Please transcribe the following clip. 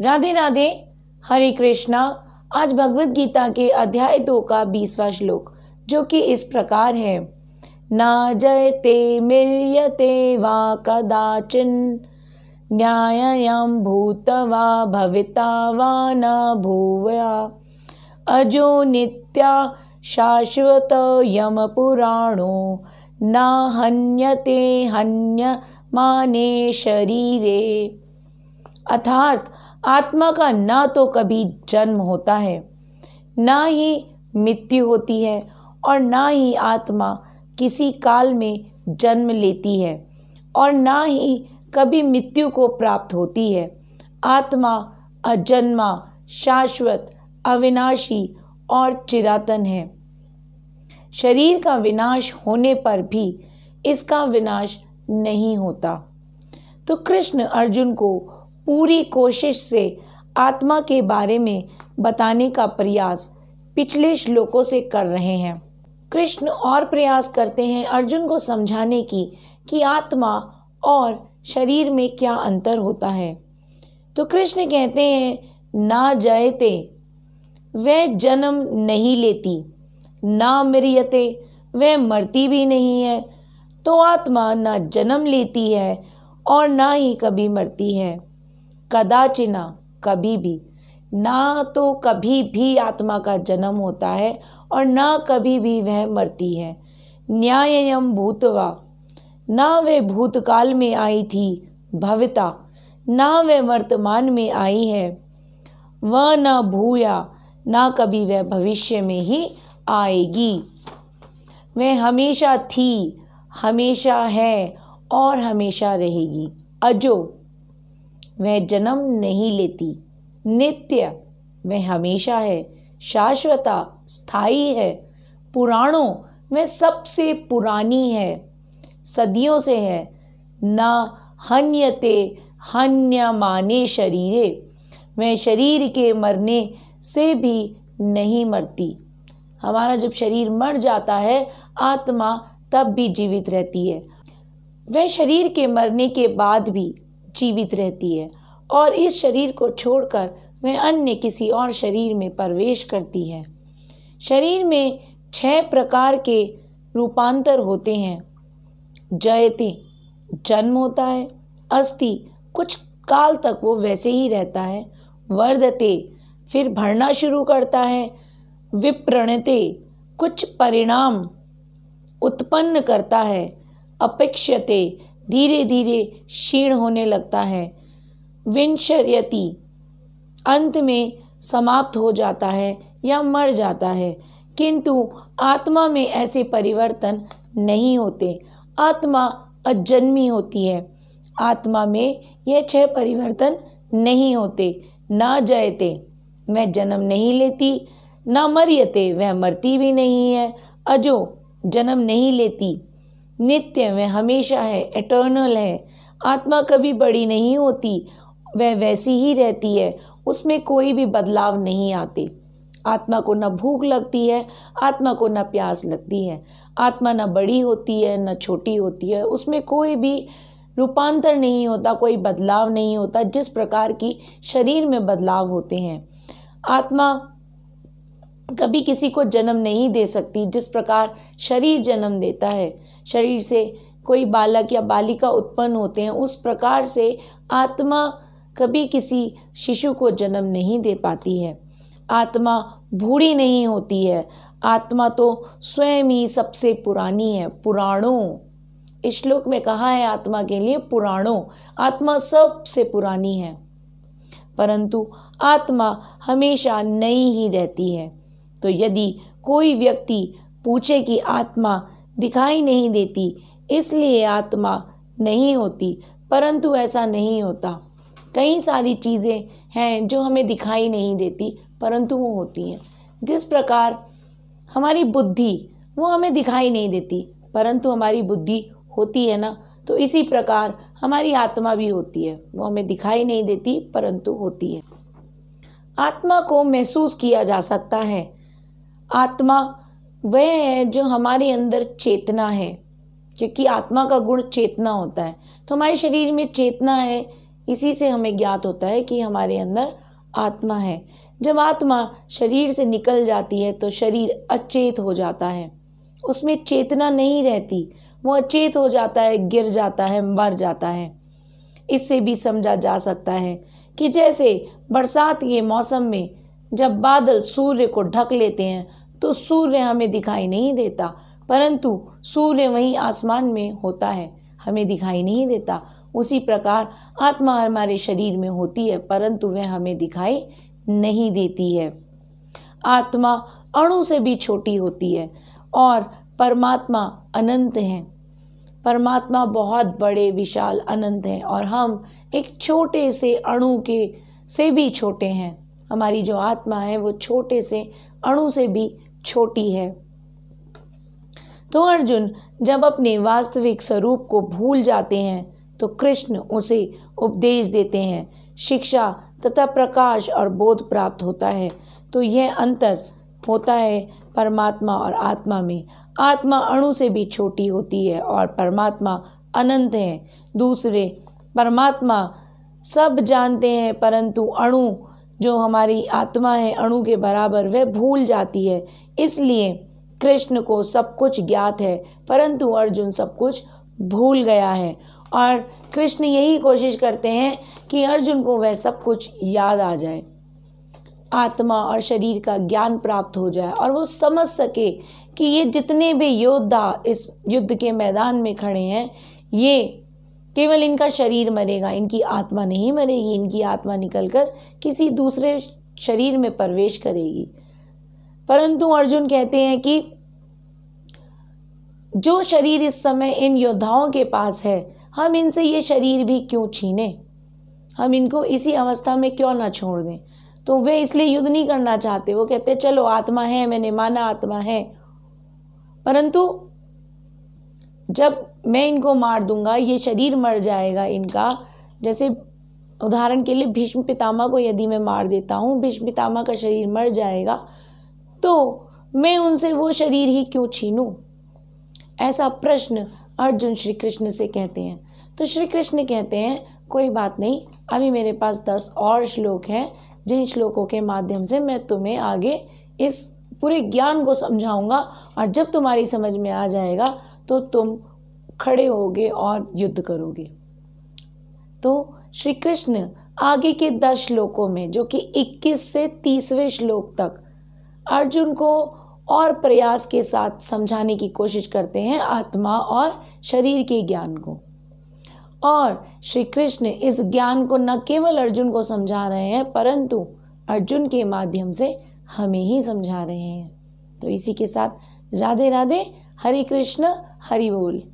राधे राधे, हरे कृष्णा। आज भगवत गीता के अध्याय 2 का 20वां श्लोक, जो कि इस प्रकार है। ना जयते म्रियते वा कदाचिन न्यायं भूत्वा भविता वा न भूया अजो नित्या शाश्वतोऽयं पुराणो न हन्यते हन्यमाने शरीरे। अर्थात आत्मा का ना तो कभी जन्म होता है, ना ही मृत्यु होती है, और ना ही आत्मा किसी काल में जन्म लेती है, और ना ही कभी मृत्यु को प्राप्त होती है। आत्मा अजन्मा, शाश्वत, अविनाशी और चिरंतन है। शरीर का विनाश होने पर भी इसका विनाश नहीं होता। तो कृष्ण अर्जुन को पूरी कोशिश से आत्मा के बारे में बताने का प्रयास पिछले श्लोकों से कर रहे हैं। कृष्ण और प्रयास करते हैं अर्जुन को समझाने की कि आत्मा और शरीर में क्या अंतर होता है। तो कृष्ण कहते हैं, ना जयते, वह जन्म नहीं लेती, ना मृयते, वह मरती भी नहीं है। तो आत्मा ना जन्म लेती है और ना ही कभी मरती है। कदाचिना, कभी भी, ना तो कभी भी आत्मा का जन्म होता है और ना कभी भी वह मरती है। न्यायं भूत्वा, ना वे भूतकाल में आई थी, भविता, ना वे वर्तमान में आई है, वह न भूया, ना कभी वह भविष्य में ही आएगी। वह हमेशा थी, हमेशा है और हमेशा रहेगी। अजो, वह जन्म नहीं लेती। नित्य, वह हमेशा है। शाश्वता, स्थायी है। पुराणों, वह सबसे पुरानी है, सदियों से है। ना हन्यते हन्यमाने शरीरे, वह शरीर के मरने से भी नहीं मरती। हमारा जब शरीर मर जाता है, आत्मा तब भी जीवित रहती है। वह शरीर के मरने के बाद भी जीवित रहती है और इस शरीर को छोड़कर वह अन्य किसी और शरीर में प्रवेश करती है। शरीर में 6 प्रकार के रूपांतर होते हैं। जयते, जन्म होता है। अस्ति, कुछ काल तक वो वैसे ही रहता है। वर्धते, फिर बढ़ना शुरू करता है। विप्रणते, कुछ परिणाम उत्पन्न करता है। अपेक्ष्यते, धीरे धीरे क्षीण होने लगता है। विनश्यति, अंत में समाप्त हो जाता है या मर जाता है। किंतु आत्मा में ऐसे परिवर्तन नहीं होते। आत्मा अजन्मी होती है। आत्मा में यह 6 परिवर्तन नहीं होते। ना जयते, वह जन्म नहीं लेती। ना मर्यते, वह मरती भी नहीं है। अजो, जन्म नहीं लेती। नित्य, वह हमेशा है, एटर्नल है। आत्मा कभी बड़ी नहीं होती, वह वैसी ही रहती है, उसमें कोई भी बदलाव नहीं आते। आत्मा को न भूख लगती है, आत्मा को न प्यास लगती है। आत्मा न बड़ी होती है न छोटी होती है, उसमें कोई भी रूपांतर नहीं होता, कोई बदलाव नहीं होता जिस प्रकार की शरीर में बदलाव होते हैं। आत्मा कभी किसी को जन्म नहीं दे सकती जिस प्रकार शरीर जन्म देता है। शरीर से कोई बालक या बालिका उत्पन्न होते हैं, उस प्रकार से आत्मा कभी किसी शिशु को जन्म नहीं दे पाती है। आत्मा बूढ़ी नहीं होती है। आत्मा तो स्वयं ही सबसे पुरानी है। पुराणों, इस श्लोक में कहा है आत्मा के लिए पुराणों, आत्मा सबसे पुरानी है। परंतु आत्मा हमेशा नई ही रहती है। तो यदि कोई व्यक्ति पूछे कि आत्मा दिखाई नहीं देती इसलिए आत्मा नहीं होती, परंतु ऐसा नहीं होता। कई सारी चीज़ें हैं जो हमें दिखाई नहीं देती परंतु वो होती हैं। जिस प्रकार हमारी बुद्धि, वो हमें दिखाई नहीं देती परंतु हमारी बुद्धि होती है ना, तो इसी प्रकार हमारी आत्मा भी होती है। वो हमें दिखाई नहीं देती परंतु होती है। आत्मा को महसूस किया जा सकता है। आत्मा वह है जो हमारे अंदर चेतना है, क्योंकि आत्मा का गुण चेतना होता है। तो हमारे शरीर में चेतना है, इसी से हमें ज्ञात होता है कि हमारे अंदर आत्मा है। जब आत्मा शरीर से निकल जाती है तो शरीर अचेत हो जाता है, उसमें चेतना नहीं रहती, वो अचेत हो जाता है, गिर जाता है, मर जाता है। इससे भी समझा जा सकता है कि जैसे बरसात के मौसम में जब बादल सूर्य को ढक लेते हैं तो सूर्य हमें दिखाई नहीं देता, परंतु सूर्य वहीं आसमान में होता है, हमें दिखाई नहीं देता। उसी प्रकार आत्मा हमारे शरीर में होती है परंतु वह हमें दिखाई नहीं देती है। आत्मा अणु से भी छोटी होती है और परमात्मा अनंत है। परमात्मा बहुत बड़े विशाल अनंत हैं और हम एक छोटे से अणु के से भी छोटे हैं। हमारी जो आत्मा है वो छोटे से अणु से भी छोटी है। तो अर्जुन जब अपने वास्तविक स्वरूप को भूल जाते हैं तो कृष्ण उसे उपदेश देते हैं, शिक्षा तथा प्रकाश और बोध प्राप्त होता है। तो यह अंतर होता है परमात्मा और आत्मा में। आत्मा अणु से भी छोटी होती है और परमात्मा अनंत है। दूसरे परमात्मा सब जानते हैं परंतु अणु जो हमारी आत्मा है अणु के बराबर वह भूल जाती है। इसलिए कृष्ण को सब कुछ ज्ञात है परंतु अर्जुन सब कुछ भूल गया है और कृष्ण यही कोशिश करते हैं कि अर्जुन को वह सब कुछ याद आ जाए, आत्मा और शरीर का ज्ञान प्राप्त हो जाए और वो समझ सके कि ये जितने भी योद्धा इस युद्ध के मैदान में खड़े हैं ये केवल इनका शरीर मरेगा, इनकी आत्मा नहीं मरेगी। इनकी आत्मा निकलकर किसी दूसरे शरीर में प्रवेश करेगी। परंतु अर्जुन कहते हैं कि जो शरीर इस समय इन योद्धाओं के पास है हम इनसे ये शरीर भी क्यों छीने, हम इनको इसी अवस्था में क्यों ना छोड़ दें। तो वे इसलिए युद्ध नहीं करना चाहते। वो कहते चलो आत्मा है, मैंने माना आत्मा है, परंतु जब मैं इनको मार दूंगा ये शरीर मर जाएगा इनका। जैसे उदाहरण के लिए भीष्म पितामह को यदि मैं मार देता हूँ, भीष्म पितामह का शरीर मर जाएगा तो मैं उनसे वो शरीर ही क्यों छीनूं। ऐसा प्रश्न अर्जुन श्री कृष्ण से कहते हैं। तो श्री कृष्ण कहते हैं कोई बात नहीं, अभी मेरे पास 10 और श्लोक हैं जिन श्लोकों के माध्यम से मैं तुम्हें आगे इस पूरे ज्ञान को समझाऊंगा और जब तुम्हारी समझ में आ जाएगा तो तुम खड़े होगे और युद्ध करोगे। तो श्री कृष्ण आगे के 10 श्लोकों में जो कि 21 से 30वें श्लोक तक अर्जुन को और प्रयास के साथ समझाने की कोशिश करते हैं आत्मा और शरीर के ज्ञान को। और श्री कृष्ण इस ज्ञान को न केवल अर्जुन को समझा रहे हैं परंतु अर्जुन के माध्यम से हमें ही समझा रहे हैं। तो इसी के साथ राधे राधे, हरे कृष्ण, हरि बोल।